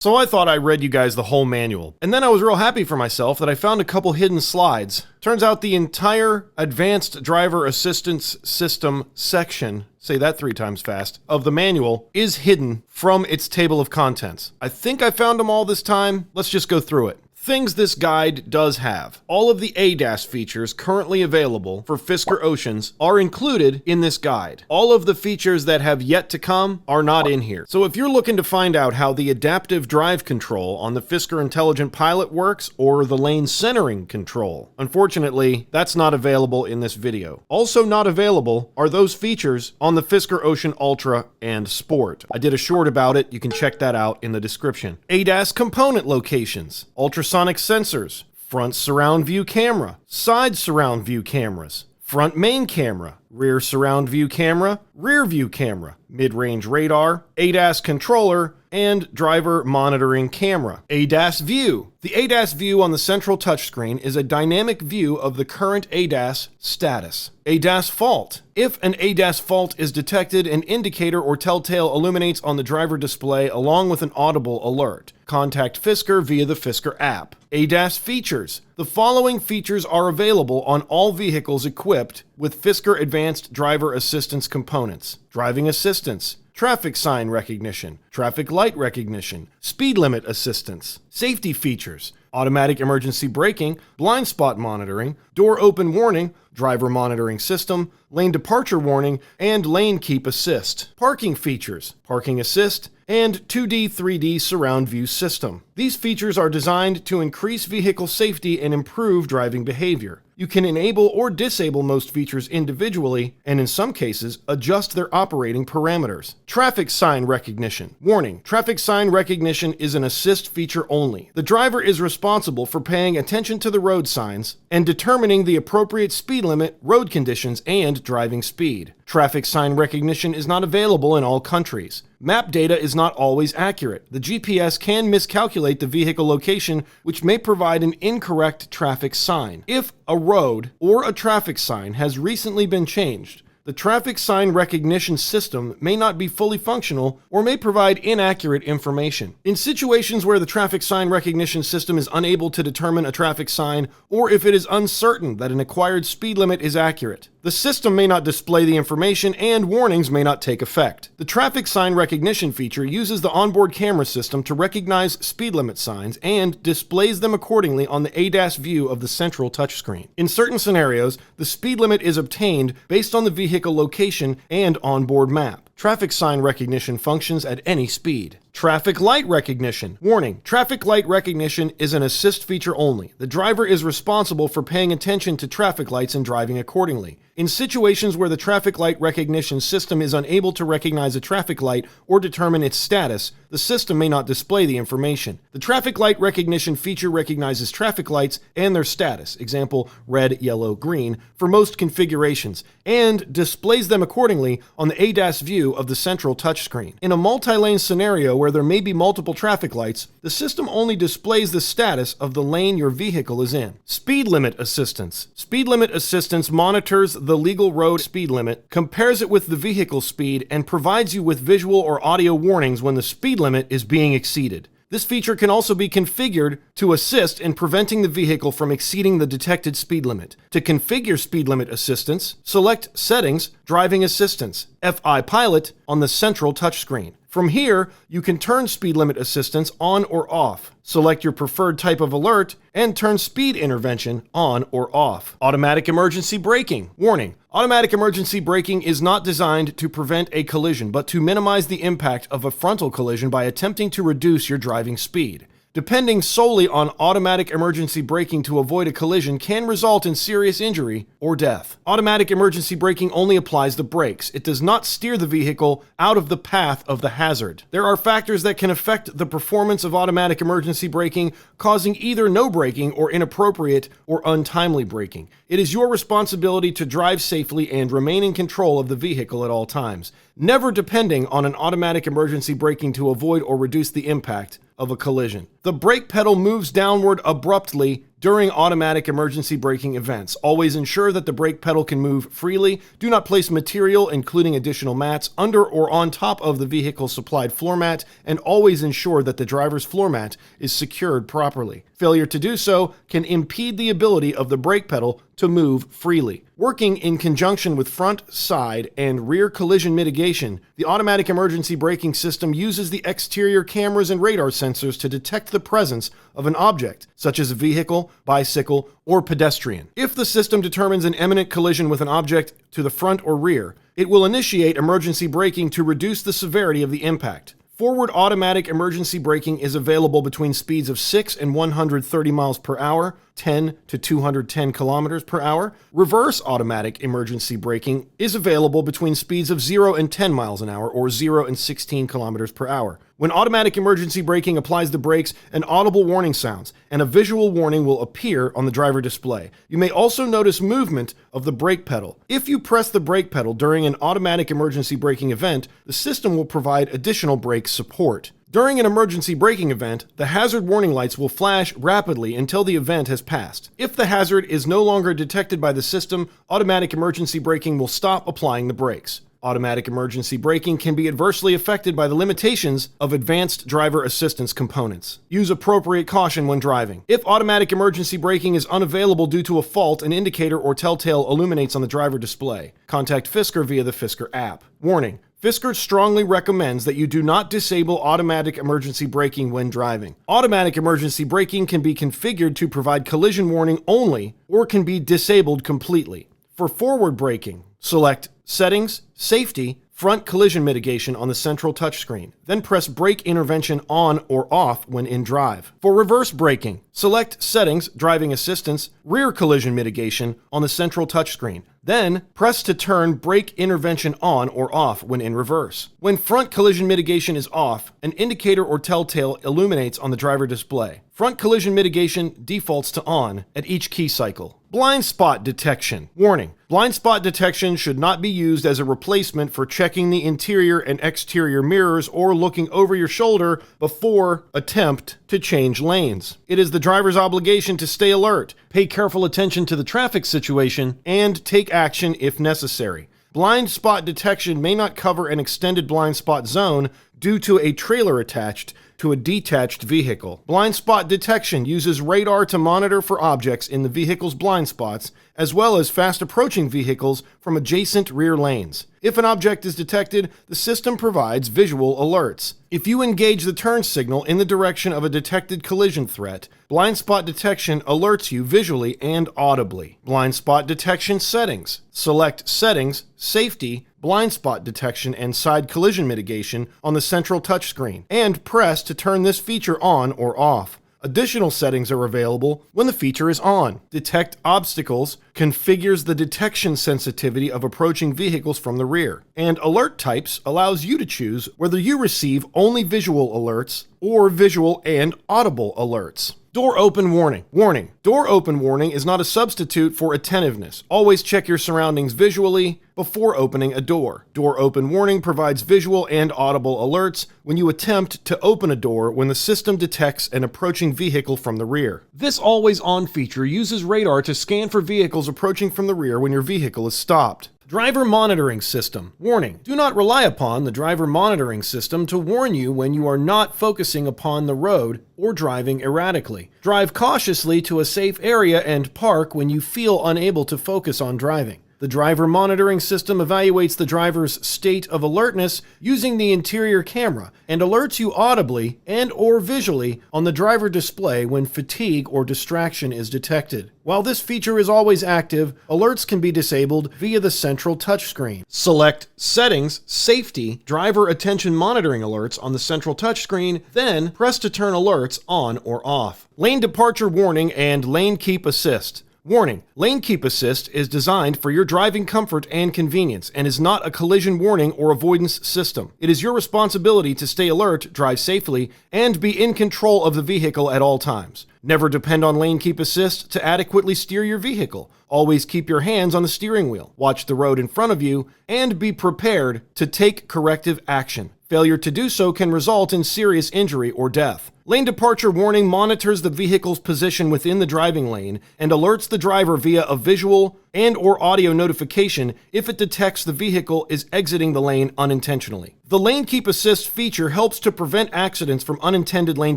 So I thought I read you guys the whole manual, and then I was real happy for myself that I found a couple hidden slides. Turns out the entire Advanced Driver Assistance System section, say that 3 times fast, of the manual is hidden from its table of contents. I think I found them all this time. Let's just go through it. Things this guide does have. All of the ADAS features currently available for Fisker Oceans are included in this guide. All of the features that have yet to come are not in here. So if you're looking to find out how the adaptive drive control on the Fisker Intelligent Pilot works, or the lane centering control, unfortunately, that's not available in this video. Also not available are those features on the Fisker Ocean Ultra and Sport. I did a short about it. You can check that out in the description. ADAS component locations, ultrasonic sensors, front surround view camera, side surround view cameras, front main camera, rear surround view camera, rear view camera, mid-range radar, ADAS controller, and driver monitoring camera. ADAS view. The ADAS view on the central touchscreen is a dynamic view of the current ADAS status. ADAS fault. If an ADAS fault is detected, an indicator or telltale illuminates on the driver display along with an audible alert. Contact Fisker via the Fisker app. ADAS features. The following features are available on all vehicles equipped with Fisker Advanced Driver Assistance components: driving assistance, traffic sign recognition, traffic light recognition, speed limit assistance, safety features, automatic emergency braking, blind spot monitoring, door open warning, driver monitoring system, lane departure warning, and lane keep assist. Parking features, parking assist, and 2D, 3D surround view system. These features are designed to increase vehicle safety and improve driving behavior. You can enable or disable most features individually, and in some cases, adjust their operating parameters. Traffic sign recognition. Warning: traffic sign recognition is an assist feature only. The driver is responsible for paying attention to the road signs and determining the appropriate speed limit, road conditions, and driving speed. Traffic sign recognition is not available in all countries. Map data is not always accurate. The GPS can miscalculate the vehicle location, which may provide an incorrect traffic sign. If a road or a traffic sign has recently been changed, the traffic sign recognition system may not be fully functional or may provide inaccurate information. In situations where the traffic sign recognition system is unable to determine a traffic sign, or if it is uncertain that an acquired speed limit is accurate, the system may not display the information and warnings may not take effect. The traffic sign recognition feature uses the onboard camera system to recognize speed limit signs and displays them accordingly on the ADAS view of the central touchscreen. In certain scenarios, the speed limit is obtained based on the vehicle location and onboard map. Traffic sign recognition functions at any speed. Traffic light recognition. Warning: traffic light recognition is an assist feature only. The driver is responsible for paying attention to traffic lights and driving accordingly. In situations where the traffic light recognition system is unable to recognize a traffic light or determine its status, the system may not display the information. The traffic light recognition feature recognizes traffic lights and their status, example red, yellow, green, for most configurations, and displays them accordingly on the ADAS view of the central touchscreen. In a multi-lane scenario where there may be multiple traffic lights, the system only displays the status of the lane your vehicle is in. Speed limit assistance. Speed limit assistance monitors the legal road speed limit, compares it with the vehicle speed, and provides you with visual or audio warnings when the speed limit is being exceeded. This feature can also be configured to assist in preventing the vehicle from exceeding the detected speed limit. To configure speed limit assistance, select Settings, Driving Assistance, FI Pilot on the central touchscreen. From here, you can turn speed limit assistance on or off. Select your preferred type of alert and turn speed intervention on or off. Automatic emergency braking. Warning: automatic emergency braking is not designed to prevent a collision, but to minimize the impact of a frontal collision by attempting to reduce your driving speed. Depending solely on automatic emergency braking to avoid a collision can result in serious injury or death. Automatic emergency braking only applies the brakes. It does not steer the vehicle out of the path of the hazard. There are factors that can affect the performance of automatic emergency braking, causing either no braking or inappropriate or untimely braking. It is your responsibility to drive safely and remain in control of the vehicle at all times, never depending on an automatic emergency braking to avoid or reduce the impact of a collision. The brake pedal moves downward abruptly During automatic emergency braking events, always ensure that the brake pedal can move freely. Do not place material, including additional mats, under or on top of the vehicle's supplied floor mat, and always ensure that the driver's floor mat is secured properly. Failure to do so can impede the ability of the brake pedal to move freely. Working in conjunction with front, side, and rear collision mitigation, the automatic emergency braking system uses the exterior cameras and radar sensors to detect the presence of an object, such as a vehicle, bicycle, or pedestrian. If the system determines an imminent collision with an object to the front or rear, it will initiate emergency braking to reduce the severity of the impact. Forward automatic emergency braking is available between speeds of 6 and 130 miles per hour, 10 to 210 kilometers per hour. Reverse automatic emergency braking is available between speeds of 0 and 10 miles an hour, or 0 and 16 kilometers per hour. When automatic emergency braking applies the brakes, an audible warning sounds, and a visual warning will appear on the driver display. You may also notice movement of the brake pedal. If you press the brake pedal during an automatic emergency braking event, the system will provide additional brake support. During an emergency braking event, the hazard warning lights will flash rapidly until the event has passed. If the hazard is no longer detected by the system, automatic emergency braking will stop applying the brakes. Automatic emergency braking can be adversely affected by the limitations of advanced driver assistance components. Use appropriate caution when driving. If automatic emergency braking is unavailable due to a fault, an indicator or telltale illuminates on the driver display. Contact Fisker via the Fisker app. Warning: Fisker strongly recommends that you do not disable automatic emergency braking when driving. Automatic emergency braking can be configured to provide collision warning only, or can be disabled completely. For forward braking, select Settings, Safety, Front Collision Mitigation on the central touchscreen. Then press Brake Intervention on or off when in drive. For reverse braking, select Settings, Driving Assistance, Rear Collision Mitigation on the central touchscreen. Then press to turn Brake Intervention on or off when in reverse. When front collision mitigation is off, an indicator or telltale illuminates on the driver display. Front collision mitigation defaults to on at each key cycle. Blind spot detection. Warning: blind spot detection should not be used as a replacement for checking the interior and exterior mirrors or looking over your shoulder before attempt to change lanes. It is the driver's obligation to stay alert, pay careful attention to the traffic situation, and take action if necessary. Blind spot detection may not cover an extended blind spot zone due to a trailer attached to a detached vehicle. Blind spot detection uses radar to monitor for objects in the vehicle's blind spots, as well as fast approaching vehicles from adjacent rear lanes. If an object is detected, the system provides visual alerts. If you engage the turn signal in the direction of a detected collision threat, blind spot detection alerts you visually and audibly. Blind spot detection settings. Select Settings, Safety, Blind spot detection, and side collision mitigation on the central touchscreen, and press to turn this feature on or off. Additional settings are available when the feature is on. Detect obstacles configures the detection sensitivity of approaching vehicles from the rear. And alert types allows you to choose whether you receive only visual alerts or visual and audible alerts. Door open warning. Warning: door open warning is not a substitute for attentiveness. Always check your surroundings visually before opening a door. Door open warning provides visual and audible alerts when you attempt to open a door when the system detects an approaching vehicle from the rear. This always on feature uses radar to scan for vehicles approaching from the rear when your vehicle is stopped. Driver monitoring system. Warning: do not rely upon the driver monitoring system to warn you when you are not focusing upon the road or driving erratically. Drive cautiously to a safe area and park when you feel unable to focus on driving. The driver monitoring system evaluates the driver's state of alertness using the interior camera and alerts you audibly and or visually on the driver display when fatigue or distraction is detected. While this feature is always active, alerts can be disabled via the central touchscreen. Select Settings, Safety, Driver Attention Monitoring Alerts on the central touchscreen, then press to turn alerts on or off. Lane Departure Warning and Lane Keep Assist. Warning: Lane Keep Assist is designed for your driving comfort and convenience and is not a collision warning or avoidance system. It is your responsibility to stay alert, drive safely, and be in control of the vehicle at all times. Never depend on Lane Keep Assist to adequately steer your vehicle. Always keep your hands on the steering wheel, watch the road in front of you, and be prepared to take corrective action. Failure to do so can result in serious injury or death. Lane departure warning monitors the vehicle's position within the driving lane and alerts the driver via a visual and/or audio notification if it detects the vehicle is exiting the lane unintentionally. The Lane Keep Assist feature helps to prevent accidents from unintended lane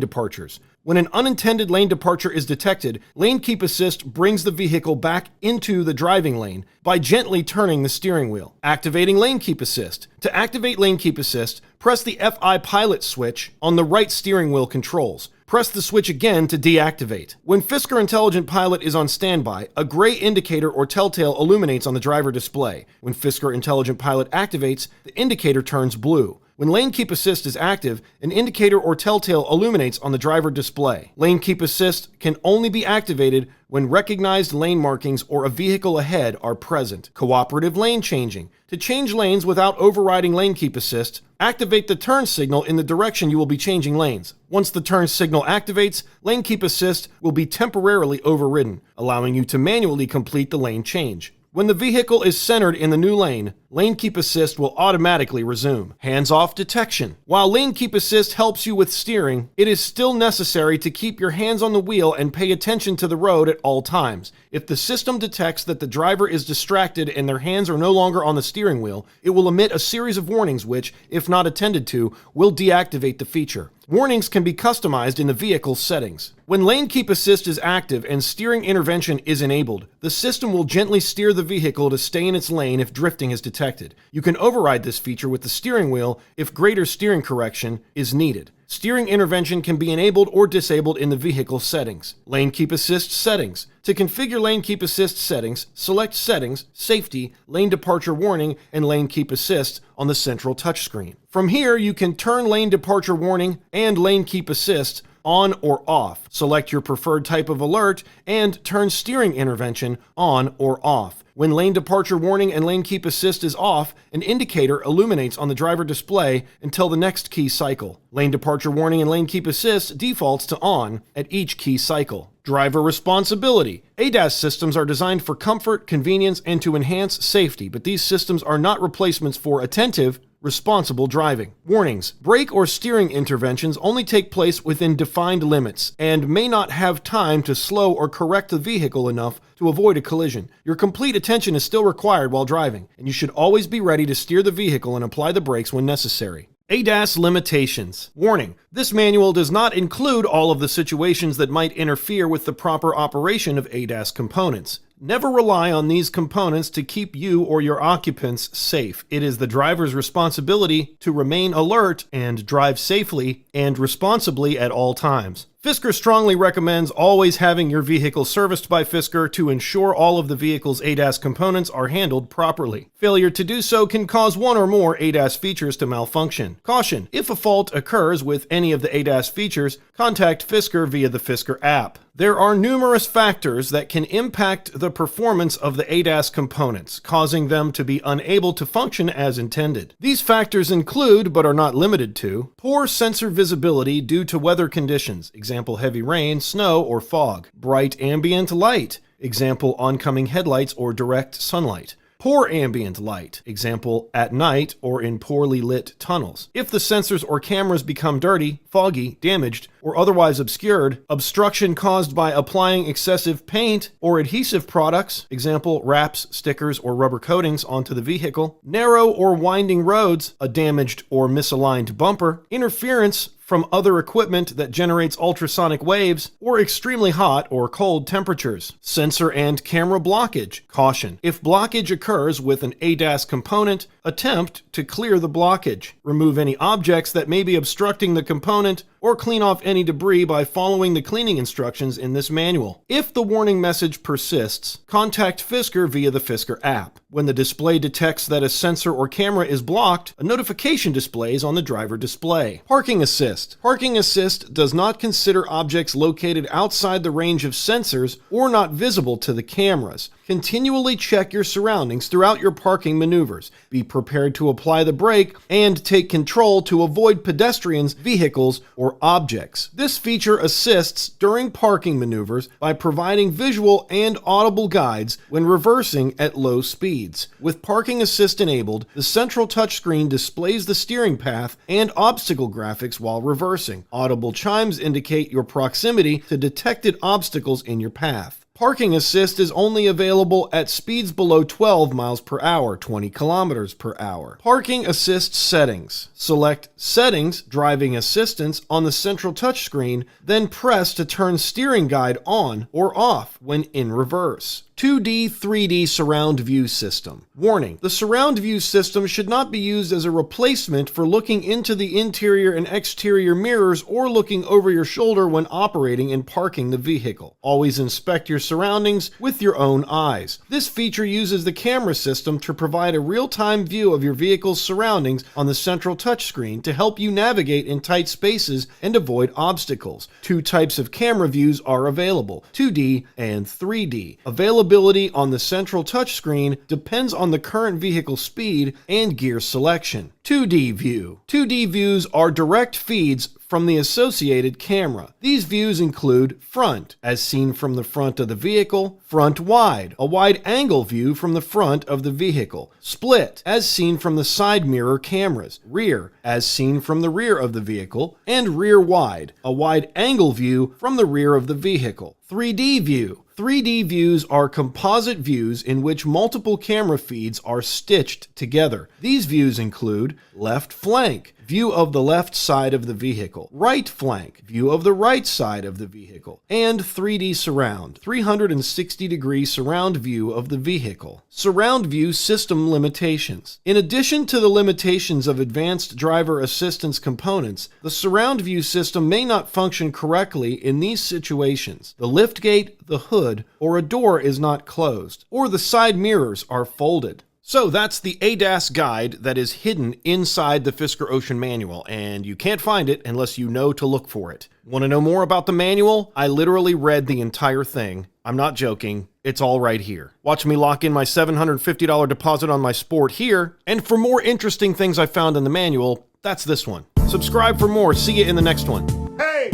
departures. When an unintended lane departure is detected, Lane Keep Assist brings the vehicle back into the driving lane by gently turning the steering wheel. Activating Lane Keep Assist. To activate Lane Keep Assist, press the FI pilot switch on the right steering wheel controls. Press the switch again to deactivate. When Fisker Intelligent Pilot is on standby, a gray indicator or telltale illuminates on the driver display. When Fisker Intelligent Pilot activates, the indicator turns blue. When Lane Keep Assist is active, an indicator or telltale illuminates on the driver display. Lane Keep Assist can only be activated when recognized lane markings or a vehicle ahead are present. Cooperative lane changing. To change lanes without overriding Lane Keep Assist, activate the turn signal in the direction you will be changing lanes. Once the turn signal activates, Lane Keep Assist will be temporarily overridden, allowing you to manually complete the lane change. When the vehicle is centered in the new lane, Lane Keep Assist will automatically resume. Hands-off detection. While Lane Keep Assist helps you with steering, it is still necessary to keep your hands on the wheel and pay attention to the road at all times. If the system detects that the driver is distracted and their hands are no longer on the steering wheel, it will emit a series of warnings which, if not attended to, will deactivate the feature. Warnings can be customized in the vehicle's settings. When Lane Keep Assist is active and steering intervention is enabled, the system will gently steer the vehicle to stay in its lane if drifting is detected. You can override this feature with the steering wheel if greater steering correction is needed. Steering intervention can be enabled or disabled in the vehicle settings. Lane Keep Assist settings. To configure Lane Keep Assist settings, select Settings, Safety, Lane Departure Warning, and Lane Keep Assist on the central touchscreen. From here, you can turn Lane Departure Warning and Lane Keep Assist on or off. Select your preferred type of alert and turn steering intervention on or off. When Lane Departure Warning and Lane Keep Assist is off, an indicator illuminates on the driver display until the next key cycle. Lane Departure Warning and Lane Keep Assist defaults to on at each key cycle. Driver responsibility. ADAS systems are designed for comfort, convenience, and to enhance safety, but these systems are not replacements for attentive, responsible driving. Warnings. Brake or steering interventions only take place within defined limits and may not have time to slow or correct the vehicle enough to avoid a collision. Your complete attention is still required while driving, and you should always be ready to steer the vehicle and apply the brakes when necessary. ADAS limitations. Warning: this manual does not include all of the situations that might interfere with the proper operation of ADAS components. Never rely on these components to keep you or your occupants safe. It is the driver's responsibility to remain alert and drive safely and responsibly at all times. Fisker strongly recommends always having your vehicle serviced by Fisker to ensure all of the vehicle's ADAS components are handled properly. Failure to do so can cause one or more ADAS features to malfunction. Caution: if a fault occurs with any of the ADAS features, contact Fisker via the Fisker app. There are numerous factors that can impact the performance of the ADAS components, causing them to be unable to function as intended. These factors include, but are not limited to, poor sensor visibility due to weather conditions, example heavy rain, snow, or fog; bright ambient light, example oncoming headlights or direct sunlight; poor ambient light, example at night or in poorly lit tunnels. If the sensors or cameras become dirty, foggy, damaged, or otherwise obscured; obstruction caused by applying excessive paint or adhesive products, example wraps, stickers, or rubber coatings onto the vehicle; narrow or winding roads, a damaged or misaligned bumper; interference from other equipment that generates ultrasonic waves, or extremely hot or cold temperatures. Sensor and camera blockage. Caution: if blockage occurs with an ADAS component, attempt to clear the blockage. Remove any objects that may be obstructing the component, or clean off any debris by following the cleaning instructions in this manual. If the warning message persists, contact Fisker via the Fisker app. When the display detects that a sensor or camera is blocked, a notification displays on the driver display. Parking assist. Parking assist does not consider objects located outside the range of sensors or not visible to the cameras. Continually check your surroundings throughout your parking maneuvers. Be prepared to apply the brake and take control to avoid pedestrians, vehicles, or or objects. This feature assists during parking maneuvers by providing visual and audible guides when reversing at low speeds. With parking assist enabled, the central touchscreen displays the steering path and obstacle graphics while reversing. Audible chimes indicate your proximity to detected obstacles in your path. Parking assist is only available at speeds below 12 miles per hour, 20 kilometers per hour. Parking assist settings. Select Settings, Driving Assistance on the central touchscreen, then press to turn steering guide on or off when in reverse. 2D, 3D surround view system. Warning: the surround view system should not be used as a replacement for looking into the interior and exterior mirrors or looking over your shoulder when operating and parking the vehicle. Always inspect your surroundings with your own eyes. This feature uses the camera system to provide a real-time view of your vehicle's surroundings on the central touchscreen to help you navigate in tight spaces and avoid obstacles. Two types of camera views are available: 2D and 3D. Availability on the central touchscreen depends on the current vehicle speed and gear selection. 2D view. 2D views are direct feeds from the associated camera. These views include front, as seen from the front of the vehicle; front wide, a wide-angle view from the front of the vehicle; split, as seen from the side mirror cameras; rear, as seen from the rear of the vehicle; and rear wide, a wide-angle view from the rear of the vehicle. 3D view. 3D views are composite views in which multiple camera feeds are stitched together. These views include left flank, view of the left side of the vehicle; right flank, view of the right side of the vehicle; and 3D surround, 360-degree surround view of the vehicle. Surround view system limitations. In addition to the limitations of advanced driver assistance components, the surround view system may not function correctly in these situations: the liftgate, the hood, or a door is not closed, or the side mirrors are folded. So that's the ADAS guide that is hidden inside the Fisker Ocean manual, and you can't find it unless you know to look for it. Want to know more about the manual? I literally read the entire thing. I'm not joking. It's all right here. Watch me lock in my $750 deposit on my Sport here. And for more interesting things I found in the manual, that's this one. Subscribe for more. See you in the next one. Hey,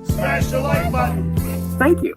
smash the like button. Thank you.